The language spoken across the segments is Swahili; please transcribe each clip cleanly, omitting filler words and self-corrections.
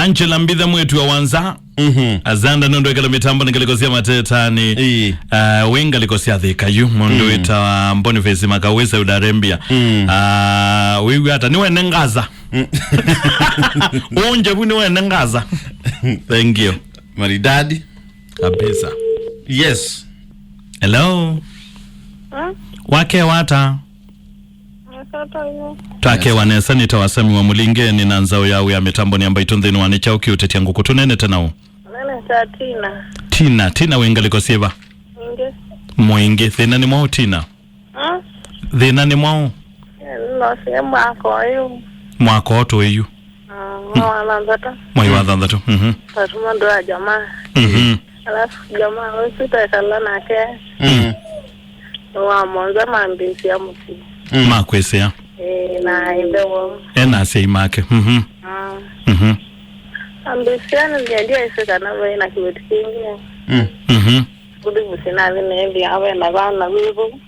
Angela mbitha mwetu wa wanza azanda nondo ekala mitambo ningalikosia matetani winga likosia thikayu mundu ita Boniface makaweza udarembia wiwi hata niwe nengaza unje bu niwe nengaza. Thank you maridadi kabisa. Yes, hello wake wata Take wanesa nitawasami wa mulingeni na nzao yawe ya mitambo ni mbaitu nthini wanicha KIUTETYA NGUKU tunene tena u nene sa Tina wenga liko siva mwingi thina ni mwao Tina thina ni mwao no siya mwako oto eyu mwai wa thanthatu tatuma ndoa jamaa alafu jamaa wesita ekala nake wa monza mambisi ya musi makwesea na ibewo ena sei make ambisiana ndio iseka na wewe na kiwetu kingi kudi busina vile hivi awe na bana wivu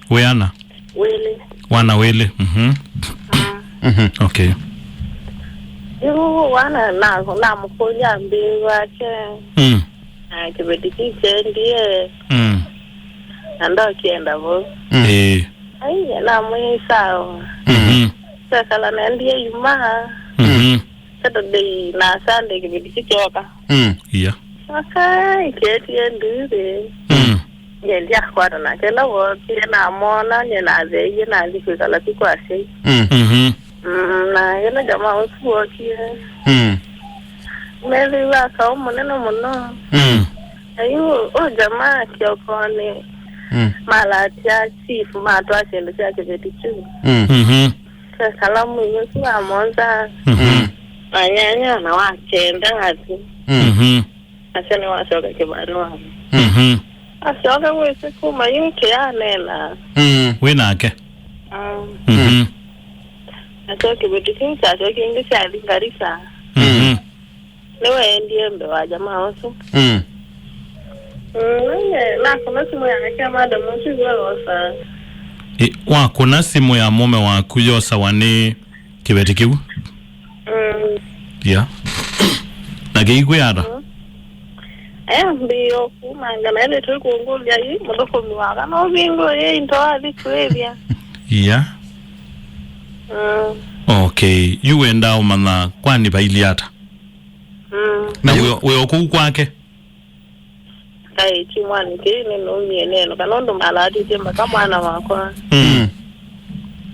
weana wili wana wili okay yuko wana na mkoja mbiwa wake kiwetu kingi ndiye ando kienda bo ai na mwisa sasa la ndiye yuma Saturday na Sunday kibidi choka yeah okay keti ndire ndia kwa na kela wote na mona na zeye na ndiko la sikwase na yana jamaa usiwokie meli wa kao moneno mono ayo o jamaa kiokone malatia chief matwa chendo chake betichu salamu yesu wa monza anyanya na wachenda hati asene wasoka kibanwa asoka wese kuma yuke anela wenake asoka betichu asoka ingisi alingarisa lewe ndiye mbe wa jamaa waso na kuna simu ya kama da mtu wasa kuna simu ya mume waku yosa wani kibetikiu yeah na geigwe yada mbio kumanga ile tu kuongolia hii mdoko miwaga no bingo yeye ndo alikwevya yeah okay you went down mana kwani bailiata na wewe uko kwake kai chimwani kile no mieneno kanondo maladi temba kama ana wako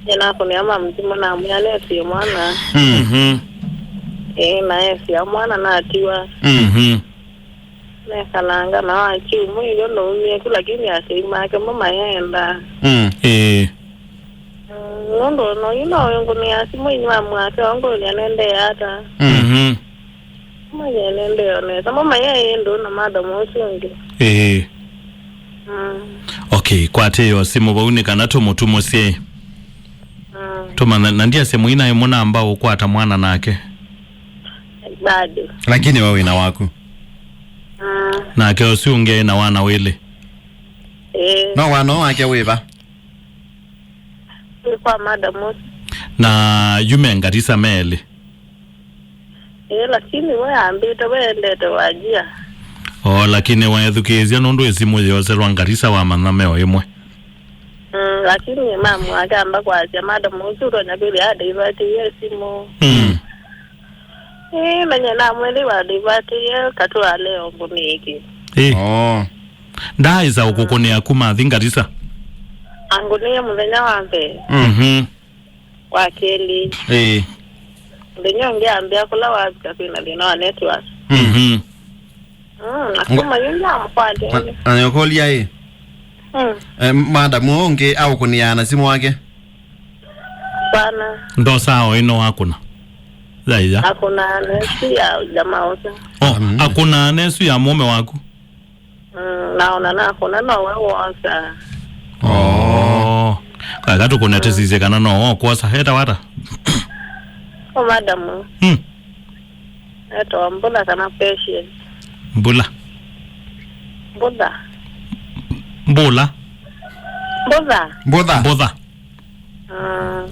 yana kuni ama mtima na mwana si mwana na si mwana na atiwa na kalanga na wachi mwiyo no mie lakini asema kama mayenda ndo no yangu ni asimu inywa mwake wangu nende hata mwenye nende ne kama mayeye ndo na madam usungi okay kwate yo simu bauni kana tomutumo sie toma na ndia semu ina yemona ambao kwata mwana nake bado lakini wewe ina wako na ke usunge na wana wele no wano wake weba kwa madam na yume ngatisa mele lakini wewe ambita wewe ndio wajia lakini waedhukezia nondo esimu yose rwangarisa wa manameo imwe lakini mamu agamba kwa jamada muzuro na bili hadi ibati yesimu mwenye na mweli wa ibati katua leo nguniki ndaiza ukukone akuma thingarisa angunie muzenya wambe wakeli ndenyo ngeambia kula wazika kwina lino network akuma yunga mkwade anayokolia hii madam onge au kuniana simu wake bana ndo sawa ino hakuna zaida hakuna nesi ya jamaa wote hakuna nesi ya mume wako naona na kuna no wewe wasa kakatu kuna tesize kana no kosa heta wata madam eto mbula kana patient mbula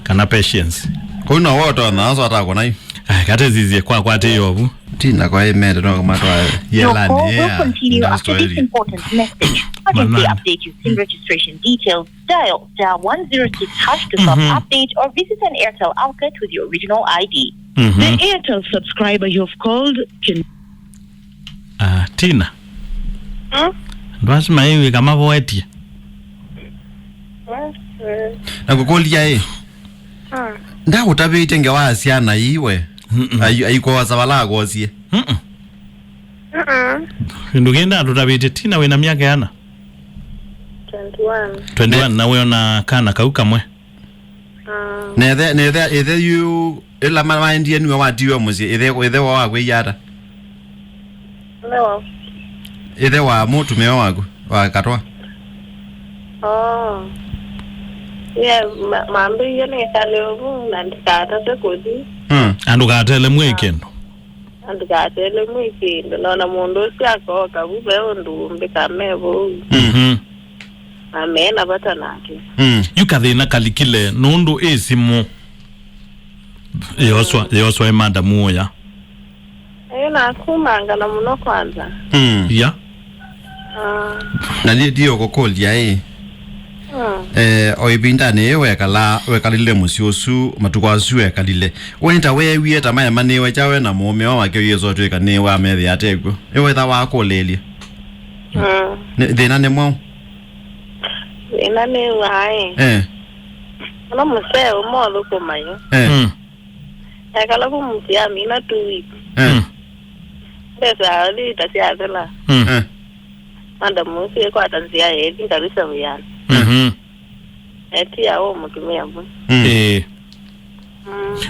kana patience kuna wote wanaanza hata kwa nai kate zizie kwa kwate yobu Tina kwa email no matwa Your yela call will ne. continue after this important message. Urgently update your SIM registration details. Dial *106# to self-update or visit an Airtel outlet with your original ID. The Airtel subscriber you've called can... Tina. Ndwasima hivi kama voeti. Na kukolia nda utabite ngewasiana iwe. Ayiko wasabala gosie. Ndugenda tutabite Tina wena miaka yana 21 na wewe na kana kauka mwe. Nethe you ila mama ndiye niwe watiwe muzi ethe wa kwe yara. No. Ethe wa mutume wako wa katwa. Yeah, mambi yene kalevu nandikata tekodi. Andukatele mwekendo. Andikatele mwekendo nona mundu syako kabube ndumbe kamebo. Amena batanake. Yukathina kalikile nundu esimu. Yoswa imanda muya. Na kumanga na muno kwanza. Ya. Na ndio kokolia oibinda ne wekalile musiosu matukwasu wekalile wenta wewie tamaya manewe chawe na mume wake yezo tweka ne wa methi ategwo ewe tha wako lelie thina ne mwa ina ne wae no museo modo kumayo akala kumtia mina 2 weeks pesa ali tasiazela anda musi kwa tanzia yedi kabisa uyana eti yao mutumia mbo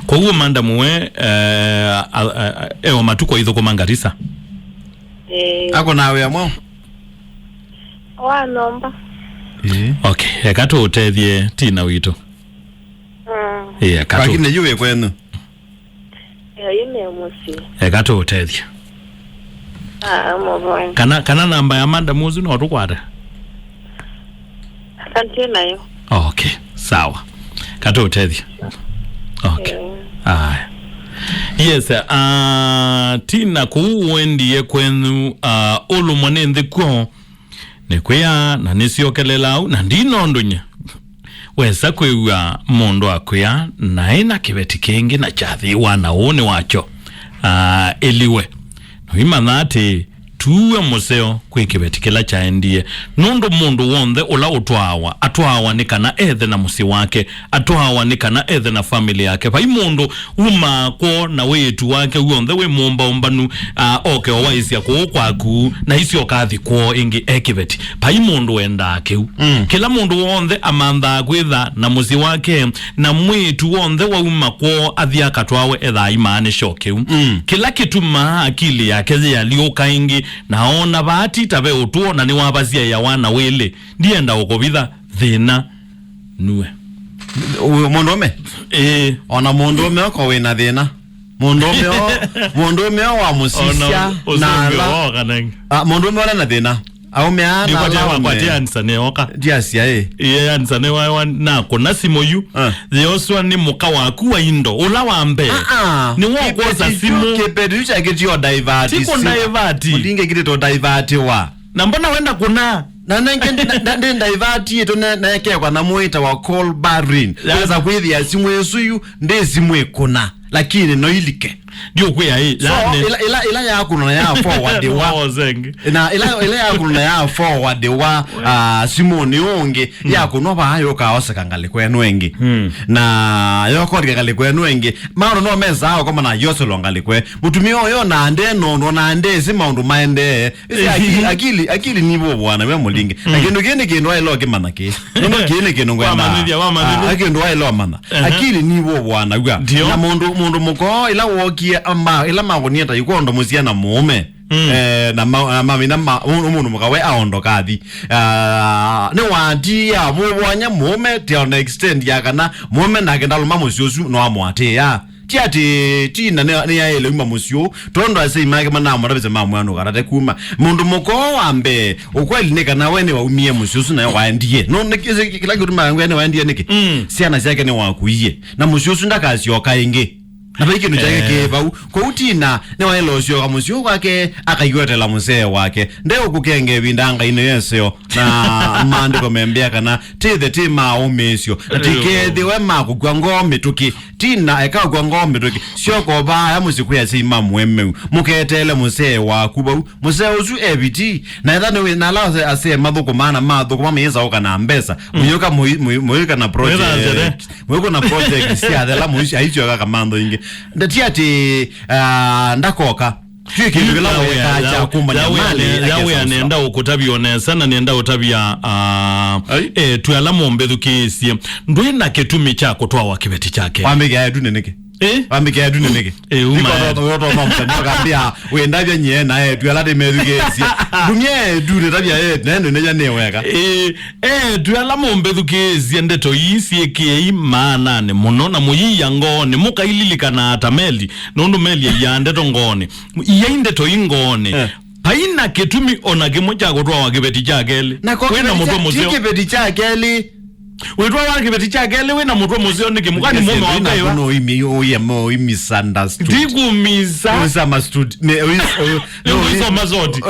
kwa huo manda muwe ewa matuko idho kumangarisa ako nawe amwa wanomba okay ekato utethie Tina wito ekato lakini yuwe kwenu yine musi ekato utethie mboy kana namba ya manda muzi no tukwata asante nayo okay sawa kato utethie okay yes Tina kuwendiye kwenu olumone ndiko nekwea na nisiokelela na ndinondonya wesa kwewa mondo akwea na ina kibeti kengi na chathi wana one wacho eliwe no imanati tuwe museo kwikibeti kila chaendie nondo mundu wonde ula atwawa nikana ethe na musi wake atwawa nikana ethe na family yake pai mundu umako na wetu wake wonde we mumba ombanu oke owaisia kwaku na hisio kathi kwo ingi ekibeti pai mundu wendake kila mundu wonde amanda kwitha na musi wake na mwetu wonde wa umako athia katwawe etha imane shoke kila kituma akili yake ya lioka ingi naona bati tabe utuo na ni wabazia ya wana wele ndienda ukobitha thina nuwe mondome ona mondome ko wena thina mondome wa musisia na la mondome wala na thina au meana ni kwa tiansa ne oka diasia ansa ne wa na kona simo yu yoswa ni muka waku wa indo ula wambe ni wako za simo kepeducha kitio divert tiko divert ndinge kito divert wa na mbona wenda kuna na nenge divert yeto na yake kwa na muita wa call barring za kwithi ya simu yesu ndi simu ekona lakini no ilike ndio kwa hii ila ya kuna ya forward wa na ila ya kuna ya forward wa Simoni onge ya kuno bayo ka osakangale kwenu wengi na yoko ngale kwenu wengi maana no meza hao kama na yosolo ngale kwe mutumio yo na ande no na ande sima undu maende akili nibo bwana we mulinge lakini kene keno ai loke manake no kene keno ngwana akendo ai lo mana akili nibo bwana uga na mundu muko ila woki ila magonieta yukondo musiana mume na mami na umuntu mukawe aondo kathi ne wandi ya mubwanya mume to an extent yakana mume nakenda luma musyosu no amwate ya tiati Tina ne ya ele uma musyo tondo ase imake mana marabize mamwano karate kuma mundu muko wambe ukweli ne kana wene wa umie musyosu na wandie no nekeze kila kitu mangwe ne wandie niki siana yake ne wakuiye na musyosu ndakazi yokainge na biki no chake ba ko utina ne wa elosio kamusio kwake akayotela musee wake ndeo kukenge bindanga ino yeseo na mande ko membea kana the team omesio tike dewe makugwa ngombe tuki tina ekagwa ngombe tuki sio ko ba ya musikuya sima mwemme muketele musee wa kuba musee uzu ebiti na ethane we na lawe ase madhuko mana madhuko mama yeza okana mbesa muyoka muyoka na project muyoka na project sia dela muishi aicho kaka mando inge ndati ati ndakoka twiki bila weka kumba yawe anaenda ukutabia sana nienda utabia tuyalamo mbedhukisie ndwina ketumi chako twa wakibeti chake wambege ya duneneke wambege ya duneneke niko no mtandika wenda bya nye na tuyalade medhukisie dumye dune tabia nendo neja neweka tuyalamo mbedhukisie ndeto yisi ke maana ne munona muyi yangone mukaililikana atameli nondu meli ya ndeto ngone yainde to ingone haina ketumi onage moja gotwa wakibeti chakeli wena mutwe museo kibeti chakeli wetwa wakibeti chakeli wena mutwe museo niki mukani mume wangayo no imi oyemo misunderstood digumisa misunderstood no mazoti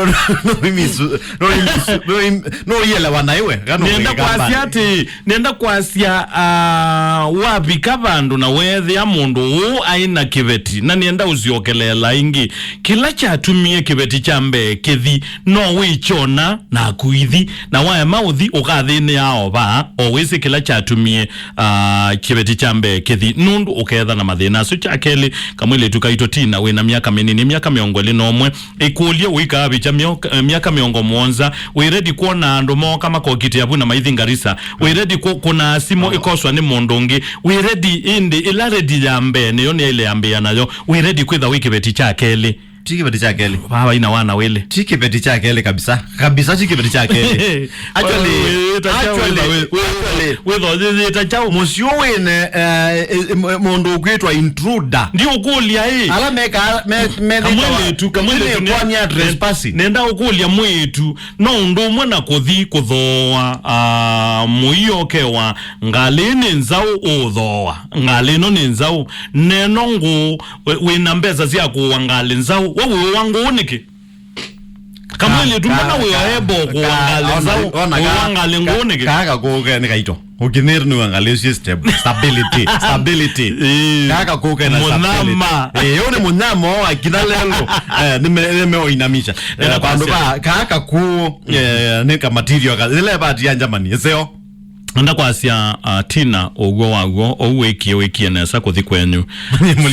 no yela wanaiwe nenda kwasia wapi kabandu na wethi ya mundu aina kibeti na nienda uziokelela ingi kila chatumie kibeti chambe kethi no wichona na kuithi na waya mauthi ukathini yao ba owisi kila chatumie kibeti chambe kethi nundu uketha na mathina so chakeli kamwile tukaito tina wina miaka minini miaka miongoli nomwe ikulia wika bicha miaka miongo monza we ready kuona ndo mo kama ko kiti yabu na maithi ngarisa we ready kuna simo ikoswa ni mondongi we ready indi ila ready jambe ne yone ile ambe nayo we ready kwitha wiki beti chakeli chikibeti chakeli baba ina wana wele chikibeti chakeli kabisa chikibeti chakeli actually wewe itachao musio wene mondo kwetwa intruder ndio ukulia ala meka kamwele tu kwa nya trespassing nenda ukulia mwetu no ndo mwana kuthi kuthoa muyokewa ngalini nzau uthoa ngalino ni nzau nenongu wina mbeza cia kuwangali nzau wewe wangu uniki kamwele tu mbona wewe ebo kuwangali nzau wangali nguniki kaka kuke ni kaito ukinir ni wangali stability kaka kuke na stability yone munyamo akina lelo nimeoinamisha banduka kaka ku nika material ile bati ya Germany eseo nda kwasia tina ogwo wagwo owekie nesa kuthi kwenyu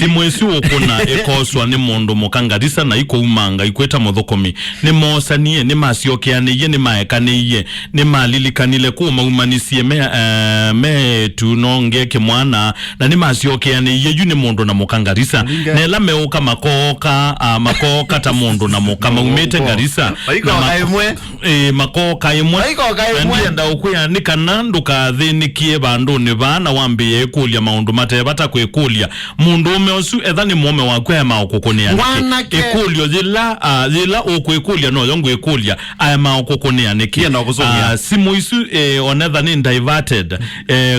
simwesi ukuna ekoswa ni mundu mukangarisa na iko umanga ikweta muthukomi ni mosanie ni maciokeaniye ni maekaniye ni malilikanile kuma umanisie me tu nonge kimwana na ni maciokeaniye yu ni mundu na mukangarisa nela meuka makoka ta mundu na mukama umete ngarisa makoka imwe ndienda ukuya ni kanandu thinikie bandu ni bana wambie kulia maundu mate bata kwekulia mundu umeosu ethani mume wakwe ma okukonia ekulio zila okwekulia no yongo ekulia ama okukonia niki simu isu onetha ni diverted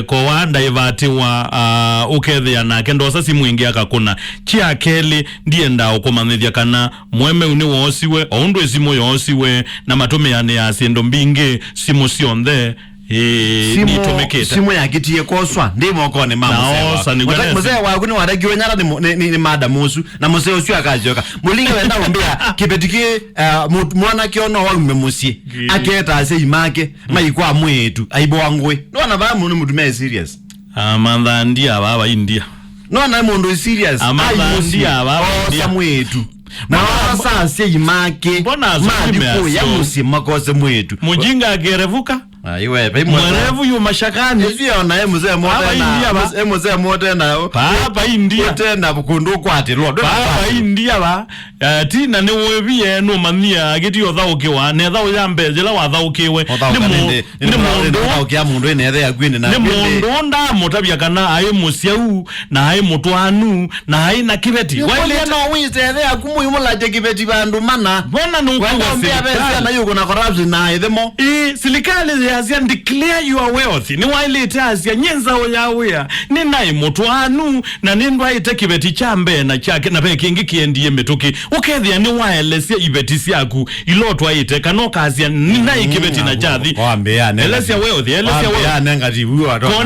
ko wa divert wa ukethia na kendo sasa simu ingi akakuna chiakeli ndienda okumanithia kana mweme uni wosiwe oundu esimu yosiwe na matumeane ya sindo mbingi simu sionthe simu yakitie koswa ndimo kone mama mzee wangu ni waragiwe nyara ni mada musu na mzee usio akajoka mulinga wenda ombea kipetiki mwana kiono wa memusie aketa ase imake maikwa mwetu aibo wangwe nona ba mundu mutume serious amanda ndia baba india nona mundu serious amanda ndia baba india mwetu na sasa se imake madiko ya musima kose mwetu mujinga agerevuka iwe mwerevu yu mashakani hivyo na mzee mote na papa india tena bukundu kwati lo papa india ba tina ni webie no mania agiti othaukiwa ne thau yambe jela wathaukiwe ni mundu okia mundu ene ya gwini na ni mundu nda mutabia kana ayi musiau na ayi mutwanu na ayi na kibeti wale no wise ya kumuyumulaje kibeti bandu mana bona nuko na yuko na corruption na idemo silikali azia declare your wealth ni wailete azia nyenza oyawea ni nai mutwanu na nindwa ite kibeti chambe na chake na pe kingi kiendie metuki ukethia ni waelesia ibeti siaku ilotwa ite kanoka azia ni nai kibeti na chathi elesia wealth negative wato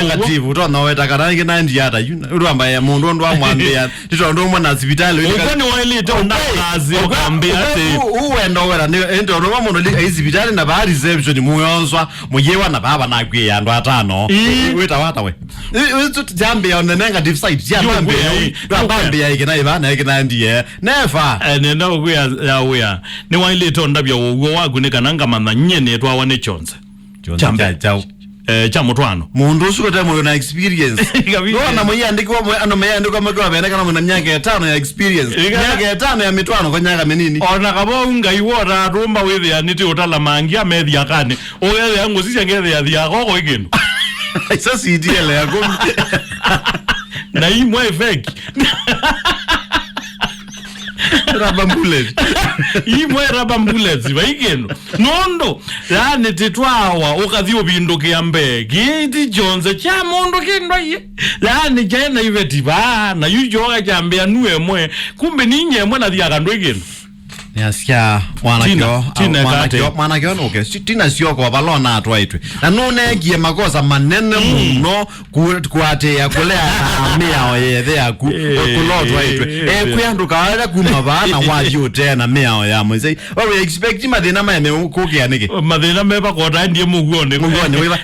negative utona weta karangi na ndiata uramba ya mundu ndo amwambia titondo mwana hospitali ukoni wailete onakazi okambia ate uwendo wera ndo ndo mundu hospitali na ba reception muyonswa muyewa na baba na kwi ya ndo atano weta wata we jambe on the negative side jambe ya ikina ibana ikina ndiye never nenda okuya yawe ni wailete ondabya wo wagu ne kananga manna nyene twa wane chonze chao cha mutwano mundu usukote moyo na experience no na moyo andikwa ano meya ndiko mekwa bene kana muna myaka 5 ya experience myaka 5 ya mitwano kwa nyaka menini ona kabo unga iwora rumba wewe aniti utala mangia media kane oyele yangu sisi ngeze ya dia koko igendo sasa sidiele yako na imwe fake rubber bullets baigeno nondo yani titwawa ukadhio binduke ambe giti jonze cha mundu kindwaye yani jena iveti ba na yujoga jambia nuemwe kumbe ninyemwe na dia kandwe geno yasya mwana kyo okay tina sio kwa balona atwaitwe na none gie makosa manene muno kuate ya kulea mea oyethe yaku kulotwa itwe kuyanduka ala kuma bana wajo tena mea ya mwezi we expect madina meme kukia niki madina meba kota ndiye mugone we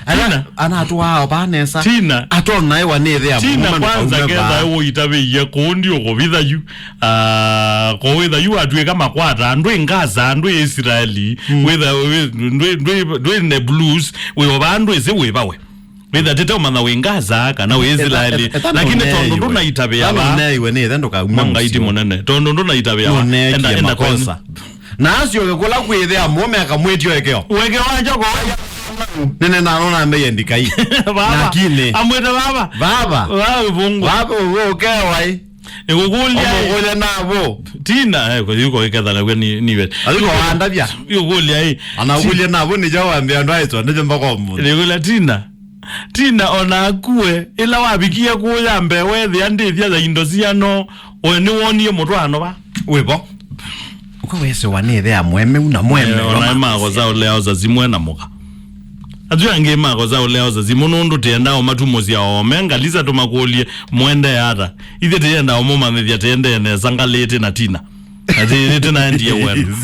ana atwa banesa tina atona ewa nethe ya tina kwanza keza wo itabe kondi okobitha yu kowitha yu atwe kama kwata andwe ngaza andwe Israeli with the blues we bandu ezewe bawe whether tete umana wengaza kana we Israeli lakini tondo ndo naitabe yaba naiwe ne thendo ka mangaiti monene tondo ndo naitabe yaba enda kosa na asio kula kwithe amome akamwetio ekeo weke wanja ko nene naona mbeyendika hii lakini amweta baba bungu baba ukewai Ekukulia nabo tina yuko ikadhala kweni niwe aliko andabya yukulia anakulia nabo ni jawambia ndo aitwa nje mbako mu nikula tina ona akue ila wabikia kuyambe wethi andithia za indosiano oni wonie mutwano ba webo uko wese wanethe ya mweme una mweme ona mago za leo za zimwe na muka Ajua ngema kwa zao leo za zimunundu tiendao matumozi ya omenga liza tumakulie mwende yata ithi tiendao muma mithia tiende ya nezangalete na tina ati tena ndiye wenu